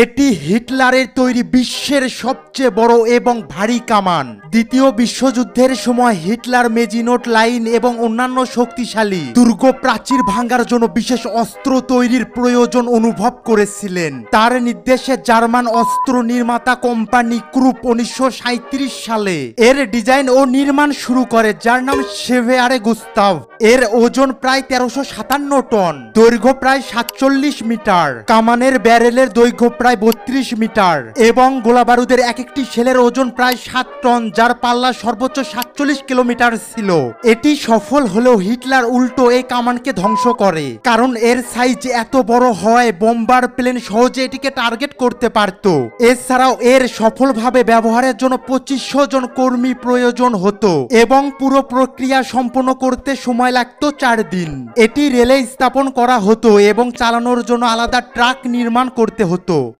এটি হিটলারের তৈরি বিশ্বের সবচেয়ে বড় এবং ভারী কামান। দ্বিতীয় বিশ্বযুদ্ধের সময় হিটলার মেজিনোট লাইন এবং অন্যান্য শক্তিশালী দুর্গ প্রাচীর ভাঙার জন্য বিশেষ অস্ত্র তৈরির প্রয়োজন অনুভব করেছিলেন। তার নির্দেশে জার্মান অস্ত্র নির্মাতা কোম্পানি ক্রুপ 1937 সালে এর ডিজাইন ও নির্মাণ শুরু করে, যার নাম শেভেয়ারে গুস্তাভ। এর ওজন প্রায় 1357 টন, দৈর্ঘ্য প্রায় 47 মিটার, কামানের ব্যারেলের দৈর্ঘ্য প্রায় 32 মিটার এবং গোলাবারুদের এক একটি শেলের ওজন প্রায় 7 টন, যার পাল্লা সর্বোচ্চ 47 কিলোমিটার ছিল। এটি সফল হলেও হিটলার উল্টো এই কামানকে ধ্বংস করে, কারণ এর সাইজ এত বড় হওয়ায় বোম্বার প্লেন সহজে এটিকে টার্গেট করতে পারত। এছাড়াও এর সফলভাবে ব্যবহারের জন্য 2500 জন কর্মী প্রয়োজন হতো এবং পুরো প্রক্রিয়া সম্পন্ন করতে সময় লাগতো 4 দিন। এটি রেলে স্থাপন করা হতো এবং চালানোর জন্য আলাদা ট্রাক নির্মাণ করতে হতো।